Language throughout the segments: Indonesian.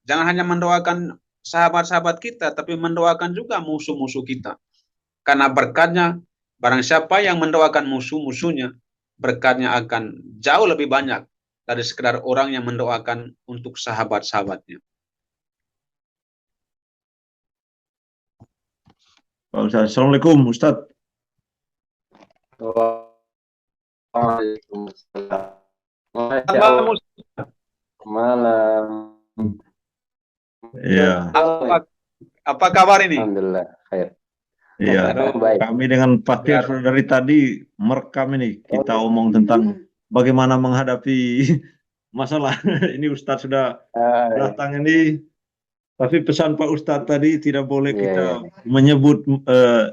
Jangan hanya mendoakan sahabat-sahabat kita, tapi mendoakan juga musuh-musuh kita. Karena berkatnya, barang siapa yang mendoakan musuh-musuhnya, berkatnya akan jauh lebih banyak dari sekedar orang yang mendoakan untuk sahabat-sahabatnya. Pak Ustadz. Assalamualaikum Ustadz. Waalaikumsalam. Malam, Malam. Iya, apa kabar ini? Alhamdulillah, khair. iya. Baik. Kami dengan Pak Tir sudah dari tadi merekam ini. Kita omong tentang bagaimana menghadapi masalah. Ini Ustadz sudah datang ini. Tapi pesan Pak Ustadz tadi tidak boleh kita menyebut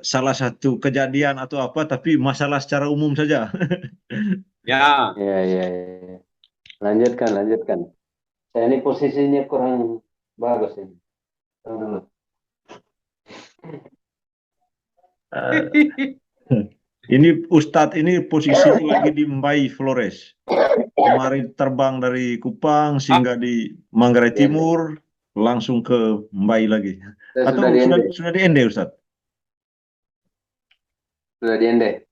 salah satu kejadian atau apa, tapi masalah secara umum saja. Ya, Ya. Lanjutkan. Saya ini posisinya kurang bagus ini. Tunggu dulu. Ini Ustadz ini posisinya lagi di Mbai Flores. Kemarin terbang dari Kupang sehingga di Manggarai Timur, langsung ke Mbai lagi. Atau sudah di Ende Ustadz? Sudah di Ende.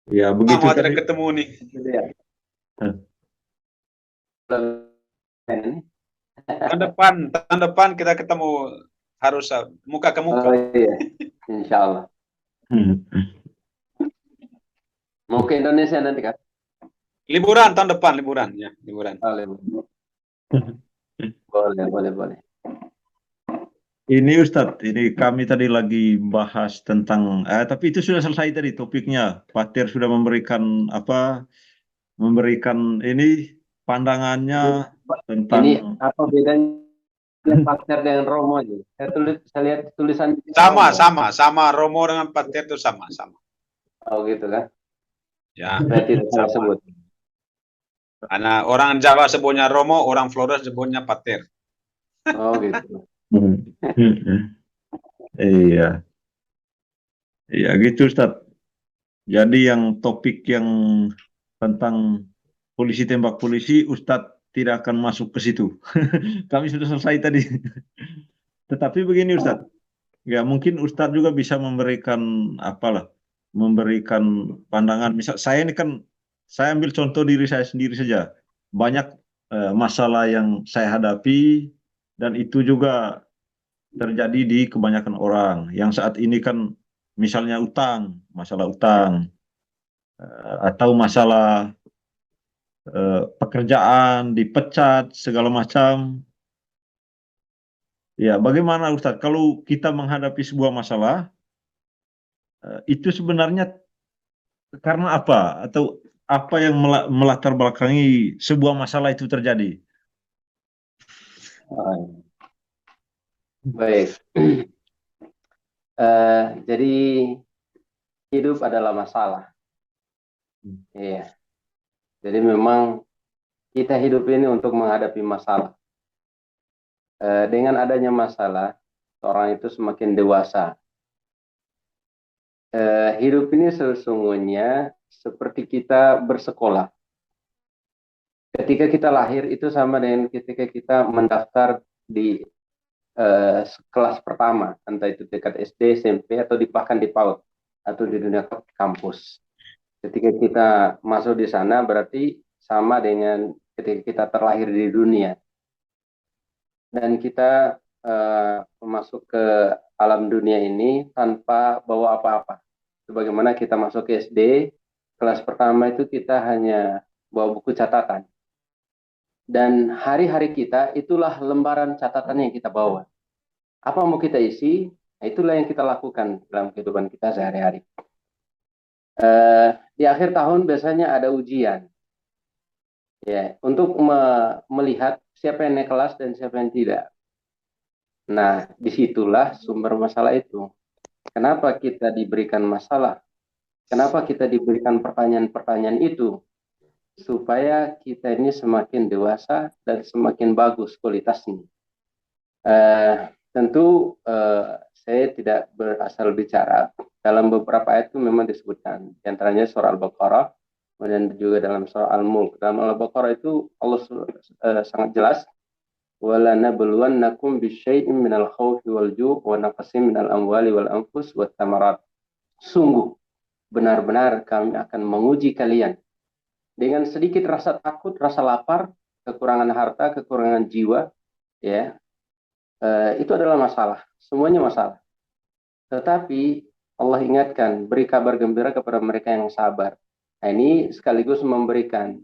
Ya begitu lama tadi. tidak ketemu nih. Tahun depan kita ketemu, harus muka ke muka. Oh iya, insya Allah. Mau ke Indonesia nanti kan? Liburan tahun depan, liburan ya, liburan. Boleh. Ini Ustadz, ini kami tadi lagi bahas tentang, tapi itu sudah selesai tadi topiknya. Pak Tir sudah memberikan ini pandangannya tentang. Ini apa bedanya Pakter dengan Romo aja? Saya lihat tulisan. Sama Romo dengan Pak Tir itu sama. Oh gitu kan? Ya. Berarti saya sebut. Karena orang Jawa sebutnya Romo, orang Flores sebutnya Pak Tir. Oh gitu. Iya gitu Ustadz. Jadi yang topik yang tentang polisi tembak polisi, Ustadz tidak akan masuk ke situ. Kami sudah selesai tadi. Tetapi begini Ustadz, ya mungkin Ustadz juga bisa memberikan memberikan pandangan. Misal saya ini kan, saya ambil contoh diri saya sendiri saja. Banyak masalah yang saya hadapi, dan itu juga terjadi di kebanyakan orang. Yang saat ini kan misalnya masalah utang, atau masalah pekerjaan, dipecat, segala macam. Ya, bagaimana Ustadz, kalau kita menghadapi sebuah masalah, itu sebenarnya karena apa? Atau apa yang melatar belakangi sebuah masalah itu terjadi? Baik. Jadi hidup adalah masalah. Iya. Jadi memang kita hidup ini untuk menghadapi masalah. Dengan adanya masalah, orang itu semakin dewasa. Hidup ini sesungguhnya seperti kita bersekolah. Ketika kita lahir itu sama dengan ketika kita mendaftar di kelas pertama, entah itu tingkat SD, SMP, atau bahkan di PAUD atau di dunia kampus. Ketika kita masuk di sana berarti sama dengan ketika kita terlahir di dunia. Dan kita masuk ke alam dunia ini tanpa bawa apa-apa. Sebagaimana kita masuk ke SD, kelas pertama itu kita hanya bawa buku catatan. Dan hari-hari kita itulah lembaran catatan yang kita bawa. Apa mau kita isi, itulah yang kita lakukan dalam kehidupan kita sehari-hari. Di akhir tahun biasanya ada ujian. Ya, untuk melihat siapa yang naik kelas dan siapa yang tidak. Nah, disitulah sumber masalah itu. Kenapa kita diberikan masalah? Kenapa kita diberikan pertanyaan-pertanyaan itu? Supaya kita ini semakin dewasa dan semakin bagus kualitasnya. Tentu saya tidak berasal bicara. Dalam beberapa ayat itu memang disebutkan. Di antaranya surah Al-Baqarah Kemudian juga dalam surah Al-Mulk. Dalam Al-Baqarah itu Allah sangat jelas, وَلَنَبْلُوَنَّكُمْ بِشَيْءٍ مِنَ الْخَوْفِ وَالْجُوعِ وَنَقْصٍ مِنَ الْأَمْوَالِ وَالْأَنْفُسِ وَالثَّمَرَاتِ. Sungguh, benar-benar kami akan menguji kalian dengan sedikit rasa takut, rasa lapar, kekurangan harta, kekurangan jiwa, ya, itu adalah masalah. Semuanya masalah. Tetapi Allah ingatkan, beri kabar gembira kepada mereka yang sabar. Nah, ini sekaligus memberikan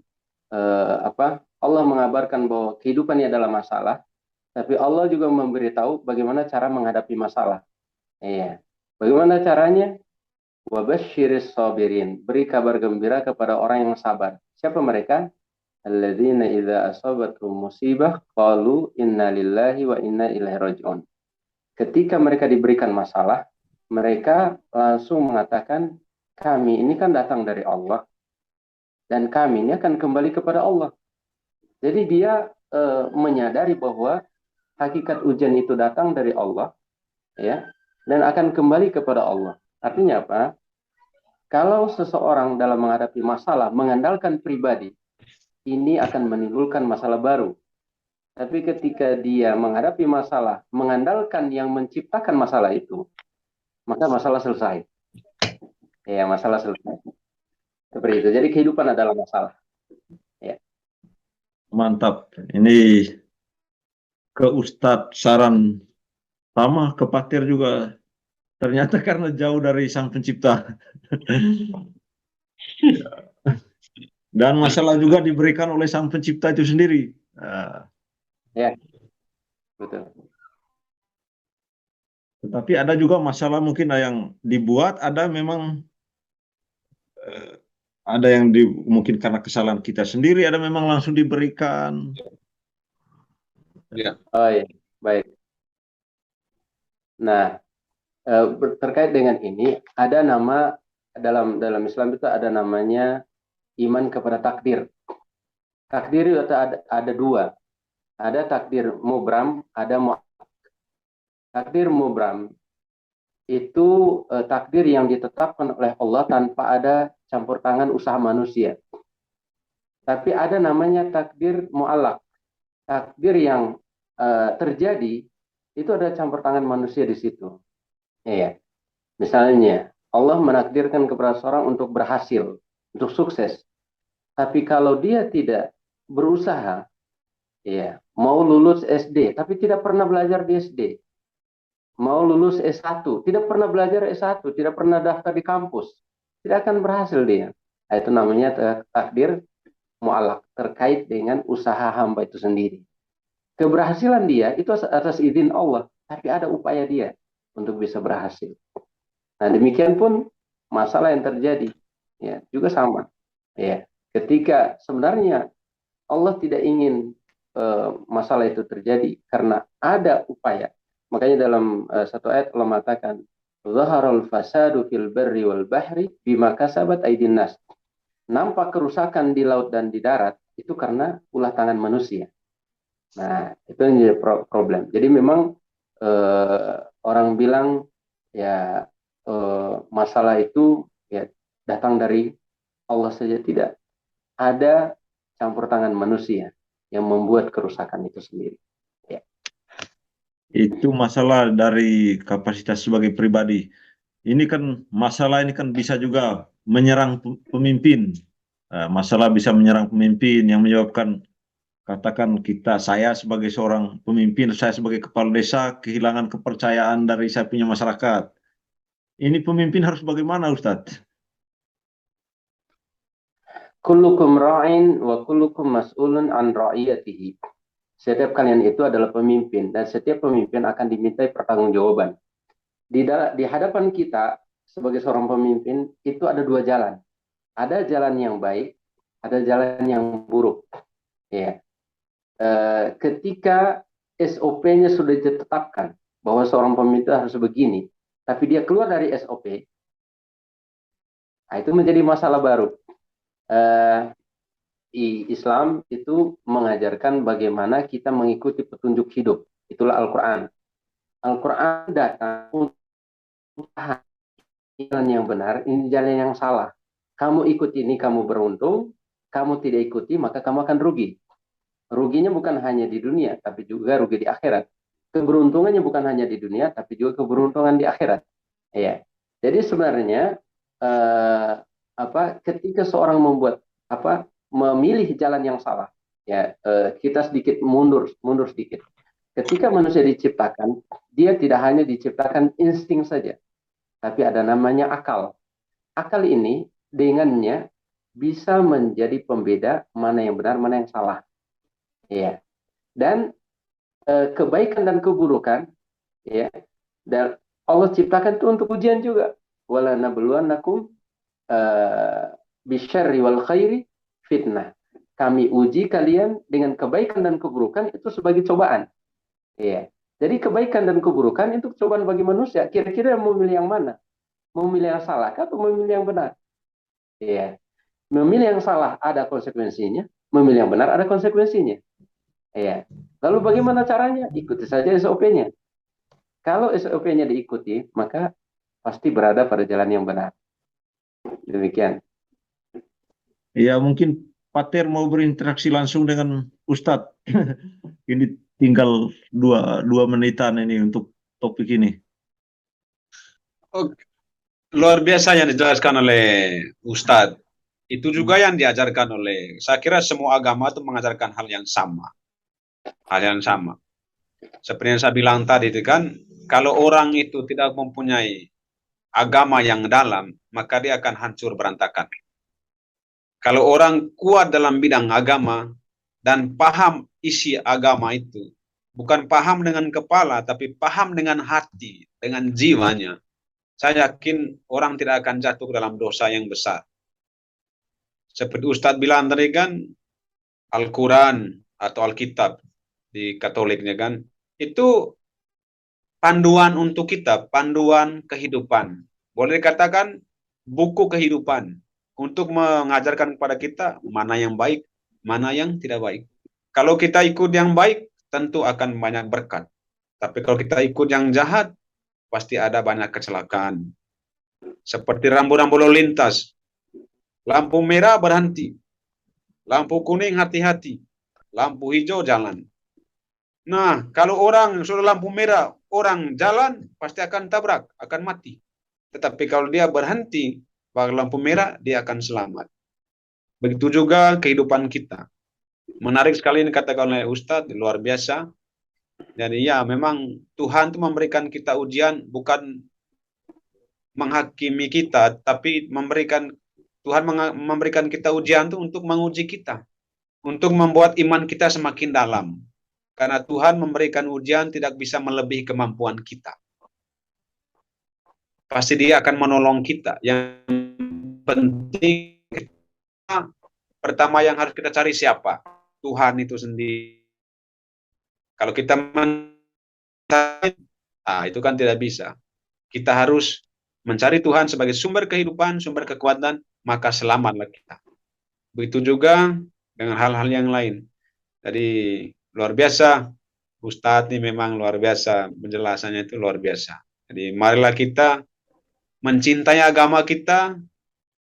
Allah mengabarkan bahwa kehidupan ini adalah masalah, tapi Allah juga memberitahu bagaimana cara menghadapi masalah. Iya. Bagaimana caranya? Wabasyiris sabirin. Beri kabar gembira kepada orang yang sabar. Siapa mereka? Alladzina idza asabatuhum musibah qalu inna lillahi wa inna ilaihi raji'un. Ketika mereka diberikan masalah, mereka langsung mengatakan, kami ini kan datang dari Allah dan kami ini akan kembali kepada Allah. Jadi dia menyadari bahwa hakikat ujian itu datang dari Allah, ya, dan akan kembali kepada Allah. Artinya apa? Kalau seseorang dalam menghadapi masalah mengandalkan pribadi, ini akan menimbulkan masalah baru. Tapi ketika dia menghadapi masalah mengandalkan yang menciptakan masalah itu, maka masalah selesai. Ya, masalah selesai. Seperti itu. Jadi kehidupan adalah masalah. Ya. Mantap. Ini ke Ustadz saran sama, ke Pakir juga. Ternyata karena jauh dari Sang Pencipta. Dan masalah juga diberikan oleh Sang Pencipta itu sendiri. Ya, betul. Tetapi ada juga masalah mungkin yang dibuat, ada memang ada yang mungkin karena kesalahan kita sendiri, ada memang langsung diberikan. Ya. Oh iya, baik. Nah, terkait dengan ini, ada nama dalam Islam itu ada namanya iman kepada takdir. Takdir itu ada dua. Ada takdir mubram, ada takdir mubram. Itu takdir yang ditetapkan oleh Allah tanpa ada campur tangan usaha manusia. Tapi ada namanya takdir mu'allaq. Takdir yang terjadi itu ada campur tangan manusia di situ. Iya. Misalnya Allah menakdirkan kepada seorang untuk berhasil, untuk sukses. Tapi kalau dia tidak berusaha, ya, mau lulus SD tapi tidak pernah belajar di SD, mau lulus S1 tidak pernah belajar S1, tidak pernah daftar di kampus, tidak akan berhasil dia. Nah, itu namanya takdir mu'allaq, terkait dengan usaha hamba itu sendiri. Keberhasilan dia itu atas izin Allah, tapi ada upaya dia untuk bisa berhasil. Nah, demikian pun masalah yang terjadi, ya, juga sama. Ya, ketika sebenarnya Allah tidak ingin masalah itu terjadi karena ada upaya. Makanya dalam satu ayat Allah mengatakan, "Zaharul fasadu fil barri wal bahri bima kasabat aydin nas." Nampak kerusakan di laut dan di darat itu karena ulah tangan manusia. Nah, itu yang jadi problem. Jadi memang orang bilang ya masalah itu ya datang dari Allah saja, tidak. Ada campur tangan manusia yang membuat kerusakan itu sendiri. Ya. Itu masalah dari kapasitas sebagai pribadi. Ini kan masalah ini kan bisa juga menyerang pemimpin. Masalah bisa menyerang pemimpin yang menyebabkan, katakan saya sebagai seorang pemimpin, saya sebagai kepala desa kehilangan kepercayaan dari saya punya masyarakat. Ini pemimpin harus bagaimana, Ustadz? Kullukum ra'in wa kullukum mas'ulun an ra'iyatihi. Setiap kalian itu adalah pemimpin dan setiap pemimpin akan dimintai pertanggungjawaban. Di hadapan kita sebagai seorang pemimpin itu ada dua jalan. Ada jalan yang baik, ada jalan yang buruk. Ya. Ketika SOP-nya sudah ditetapkan bahwa seorang pemimpin harus begini, tapi dia keluar dari SOP, nah itu menjadi masalah baru. Islam itu mengajarkan bagaimana kita mengikuti petunjuk hidup. Itulah Al-Quran. Al-Quran datang untuk jalan yang benar, ini jalan yang salah. Kamu ikut ini, kamu beruntung. Kamu tidak ikuti, maka kamu akan rugi. Ruginya bukan hanya di dunia, tapi juga rugi di akhirat. Keberuntungannya bukan hanya di dunia, tapi juga keberuntungan di akhirat. Ya. Jadi sebenarnya ketika seorang memilih jalan yang salah, ya kita sedikit mundur sedikit. Ketika manusia diciptakan, dia tidak hanya diciptakan insting saja, tapi ada namanya akal. Akal ini dengannya bisa menjadi pembeda mana yang benar, mana yang salah. Ya. Dan kebaikan dan keburukan, ya, dan Allah ciptakan itu untuk ujian juga. Wala nabluwannakum bisyarri wal khairi fitnah. Kami uji kalian dengan kebaikan dan keburukan itu sebagai cobaan. Iya. Jadi kebaikan dan keburukan itu cobaan bagi manusia. Kira-kira mau memilih yang mana? Mau memilih yang salah atau memilih yang benar? Iya. Memilih yang salah ada konsekuensinya, memilih yang benar ada konsekuensinya. Iya. Lalu bagaimana caranya? Ikuti saja SOP-nya. Kalau SOP-nya diikuti, maka pasti berada pada jalan yang benar. Demikian. Ya, mungkin Pater mau berinteraksi langsung dengan Ustadz. Ini tinggal dua menitan ini untuk topik ini. Oke. Luar biasa yang dijelaskan oleh Ustadz. Itu juga yang diajarkan oleh, saya kira semua agama itu mengajarkan hal yang sama. Hal yang sama. Seperti yang saya bilang tadi itu kan, kalau orang itu tidak mempunyai agama yang dalam, maka dia akan hancur berantakan. Kalau orang kuat dalam bidang agama dan paham isi agama itu, bukan paham dengan kepala, tapi paham dengan hati, dengan jiwanya, saya yakin orang tidak akan jatuh dalam dosa yang besar. Seperti Ustadz bilang tadi kan, Al-Quran atau Alkitab di Katoliknya kan, itu panduan untuk kita, panduan kehidupan. Boleh dikatakan buku kehidupan untuk mengajarkan kepada kita mana yang baik, mana yang tidak baik. Kalau kita ikut yang baik, tentu akan banyak berkat. Tapi kalau kita ikut yang jahat, pasti ada banyak kecelakaan. Seperti rambu-rambu lalu lintas. Lampu merah berhenti. Lampu kuning hati-hati. Lampu hijau jalan. Nah, kalau orang sudah lampu merah, orang jalan, pasti akan tabrak, akan mati. Tetapi kalau dia berhenti, pada lampu merah, dia akan selamat. Begitu juga kehidupan kita. Menarik sekali ini katakan oleh Ustadz, luar biasa. Jadi ya, memang Tuhan itu memberikan kita ujian, bukan menghakimi kita, tapi Tuhan memberikan kita ujian itu untuk menguji kita. Untuk membuat iman kita semakin dalam. Karena Tuhan memberikan ujian tidak bisa melebihi kemampuan kita. Pasti dia akan menolong kita. Yang penting pertama yang harus kita cari siapa? Tuhan itu sendiri. Kalau kita mencari, itu kan tidak bisa. Kita harus mencari Tuhan sebagai sumber kehidupan, sumber kekuatan, maka selamatlah kita. Begitu juga dengan hal-hal yang lain. Jadi luar biasa, Ustadz ini memang luar biasa, penjelasannya itu luar biasa. Jadi marilah kita mencintai agama kita,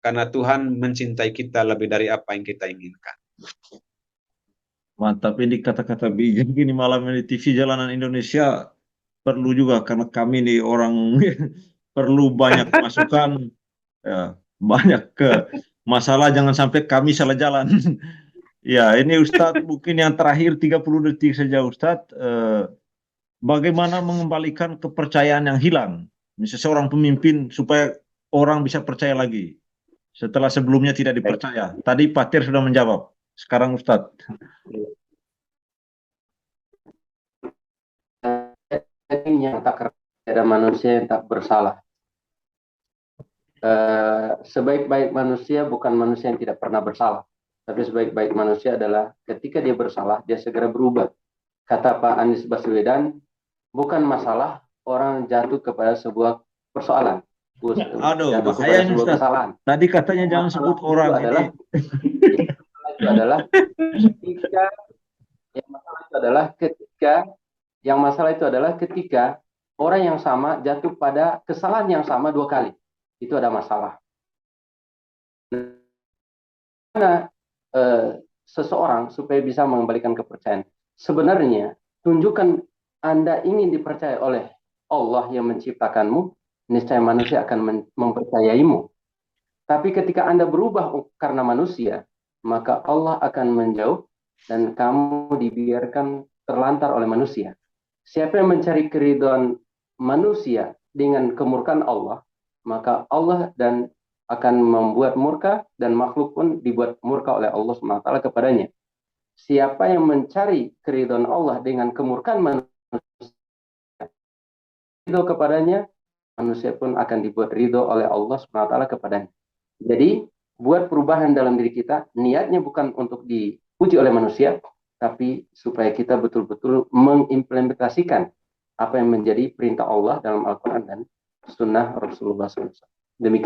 karena Tuhan mencintai kita lebih dari apa yang kita inginkan. Mantap, ini kata-kata bijak gini malam ini TV Jalanan Indonesia perlu juga, karena kami nih orang perlu banyak masukan, ya, banyak ke masalah, jangan sampai kami salah jalan. Ya, ini Ustadz mungkin yang terakhir 30 detik saja Ustadz. Bagaimana mengembalikan kepercayaan yang hilang? Misalnya seorang pemimpin supaya orang bisa percaya lagi setelah sebelumnya tidak dipercaya. Tadi Pak Tir sudah menjawab. Sekarang Ustadz. Yang tak ada manusia yang tak bersalah. Sebaik-baik manusia bukan manusia yang tidak pernah bersalah. Tapi sebaik-baik manusia adalah ketika dia bersalah, dia segera berubah. Kata Pak Anies Baswedan, bukan masalah orang jatuh kepada sebuah persoalan. Aduh, Jatuh bahaya kepada sebuah Ustaz. kesalahan. Tadi katanya jangan sebut orang ini. Itu adalah ketika yang masalah itu adalah ketika orang yang sama jatuh pada kesalahan yang sama dua kali. Itu ada masalah. Nah, seseorang supaya bisa mengembalikan kepercayaan. Sebenarnya, tunjukkan Anda ingin dipercaya oleh Allah yang menciptakanmu, niscaya manusia akan mempercayaimu. Tapi ketika Anda berubah karena manusia, maka Allah akan menjauh dan kamu dibiarkan terlantar oleh manusia. Siapa yang mencari keridhaan manusia dengan kemurkaan Allah, maka Allah dan akan membuat murka dan makhluk pun dibuat murka oleh Allah SWT kepadanya. Siapa yang mencari keridhaan Allah dengan kemurkaan manusia ridho kepadanya, manusia pun akan dibuat ridho oleh Allah SWT kepadanya. Jadi, buat perubahan dalam diri kita, niatnya bukan untuk dipuji oleh manusia, tapi supaya kita betul-betul mengimplementasikan apa yang menjadi perintah Allah dalam Al-Quran dan Sunnah Rasulullah SAW. Demikian.